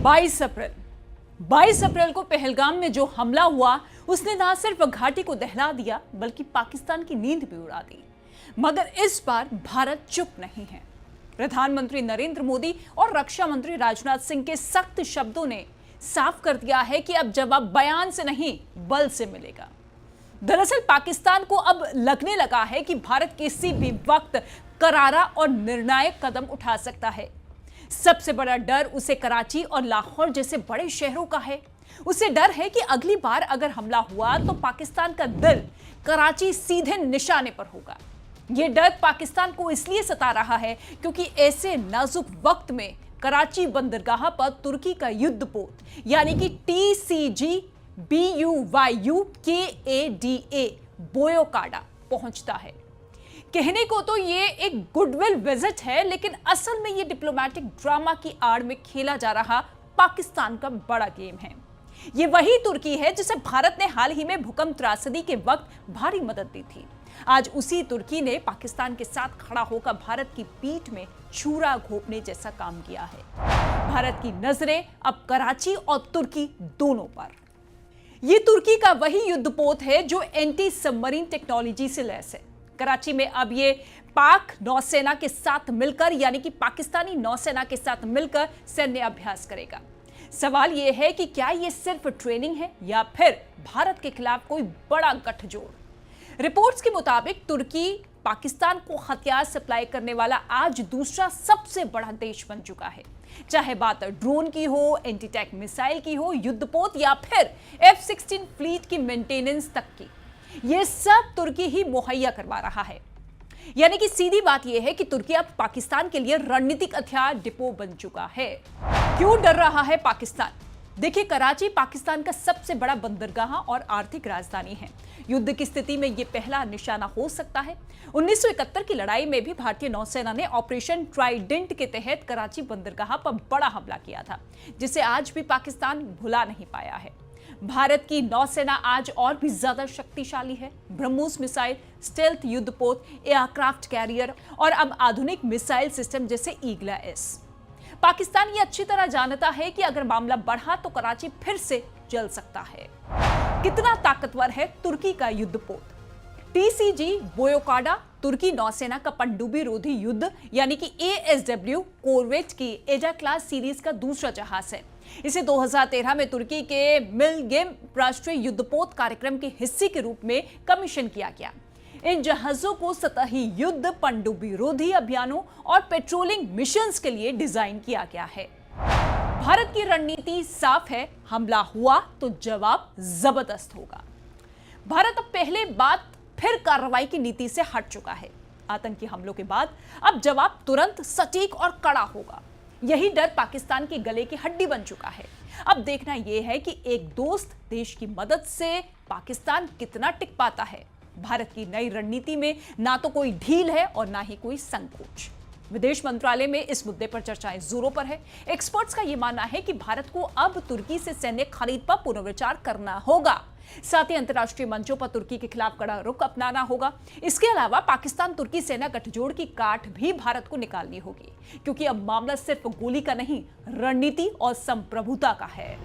22 अप्रैल 22 अप्रैल को पहलगाम में जो हमला हुआ उसने न सिर्फ घाटी को दहला दिया बल्कि पाकिस्तान की नींद भी उड़ा दी। मगर इस बार भारत चुप नहीं है। प्रधानमंत्री नरेंद्र मोदी और रक्षा मंत्री राजनाथ सिंह के सख्त शब्दों ने साफ कर दिया है कि अब जवाब बयान से नहीं बल से मिलेगा। दरअसल पाकिस्तान को अब लगने लगा है कि भारत किसी भी वक्त करारा और निर्णायक कदम उठा सकता है। सबसे बड़ा डर उसे कराची और लाहौर जैसे बड़े शहरों का है। उसे डर है कि अगली बार अगर हमला हुआ तो पाकिस्तान का दिल कराची सीधे निशाने पर होगा। यह डर पाकिस्तान को इसलिए सता रहा है क्योंकि ऐसे नाजुक वक्त में कराची बंदरगाह पर तुर्की का युद्धपोत यानी कि TCG-BUYUKADA बोयोकाडा पहुंचता है। कहने को तो ये एक गुडविल विजिट है, लेकिन असल में ये डिप्लोमेटिक ड्रामा की आड़ में खेला जा रहा पाकिस्तान का बड़ा गेम है। ये वही तुर्की है जिसे भारत ने हाल ही में भूकंप त्रासदी के वक्त भारी मदद दी थी। आज उसी तुर्की ने पाकिस्तान के साथ खड़ा होकर भारत की पीठ में छुरा घोंपने जैसा काम किया है। भारत की नजरें अब कराची और तुर्की दोनों पर। ये तुर्की का वही युद्धपोत है जो एंटी सबमरीन टेक्नोलॉजी से लैस है। कराची में अब ये पाक नौसेना के साथ मिलकर यानी कि पाकिस्तानी नौसेना के साथ मिलकर सैन्य अभ्यास करेगा। सवाल यह है कि क्या ये सिर्फ ट्रेनिंग है या फिर भारत के खिलाफ कोई बड़ा गठजोड़। रिपोर्ट्स के मुताबिक तुर्की पाकिस्तान को हथियार सप्लाई करने वाला आज दूसरा सबसे बड़ा देश बन चुका है। चाहे बात ड्रोन की हो, एंटी टैंक मिसाइल की हो, युद्धपोत या फिर F-16 फ्लीट की मेंटेनेंस तक की, ये सब तुर्की ही मुहैया करवा रहा है। यानी कि सीधी बात यह है कि तुर्की अब पाकिस्तान के लिए रणनीतिक हथियार डिपो बन चुका है। क्यों डर रहा है पाकिस्तान? देखिए, कराची पाकिस्तान का सबसे बड़ा बंदरगाह और आर्थिक राजधानी है। युद्ध की स्थिति में यह पहला निशाना हो सकता है। 1971 की लड़ाई में भी भारतीय नौसेना ने ऑपरेशन ट्राइडेंट के तहत कराची बंदरगाह पर बड़ा हमला किया था, जिसे आज भी पाकिस्तान भुला नहीं पाया है। भारत की नौसेना आज और भी ज्यादा शक्तिशाली है। ब्रह्मोस मिसाइल, स्टेल्थ युद्धपोत, एयरक्राफ्ट कैरियर और अब आधुनिक मिसाइल सिस्टम जैसे ईगला एस। पाकिस्तान ये अच्छी तरह जानता है कि अगर मामला बढ़ा तो कराची फिर से जल सकता है। कितना ताकतवर है तुर्की का युद्धपोत? TCG बोयोकाडा तुर्की नौसेना का पनडुब्बी रोधी युद्ध यानी कि ASW कोरवेट की एजा क्लास सीरीज का दूसरा जहाज है। इसे 2013 में तुर्की के मिलगेम राष्ट्रीय युद्धपोत कार्यक्रम के हिस्से के रूप में कमीशन किया गया। इन जहाजों को सतही युद्ध, पनडुब्बी रोधी अभियानों और पेट्रोलिंग मिशंस के लिए डिजाइन किया गया है। भारत की रणनीति साफ है, हमला हुआ तो जवाब जबरदस्त होगा। भारत अब पहले बात फिर कार्रवाई की नीति से हट चुका है। आतंकी हमलों के बाद अब जवाब तुरंत, सटीक और कड़ा होगा। यही डर पाकिस्तान की गले की हड्डी बन चुका है। अब देखना यह है कि एक दोस्त देश की मदद से पाकिस्तान कितना टिक पाता है। भारत की नई रणनीति में ना तो कोई ढील है और ना ही कोई संकोच। विदेश मंत्रालय में इस मुद्दे पर चर्चाएं जोरों पर है। एक्सपर्ट्स का यह मानना है कि भारत को अब तुर्की से सैन्य खरीद पर पुनर्विचार करना होगा। साथ ही अंतर्राष्ट्रीय मंचों पर तुर्की के खिलाफ कड़ा रुख अपनाना होगा। इसके अलावा पाकिस्तान तुर्की सेना गठजोड़ की काट भी भारत को निकालनी होगी, क्योंकि अब मामला सिर्फ गोली का नहीं, रणनीति और संप्रभुता का है।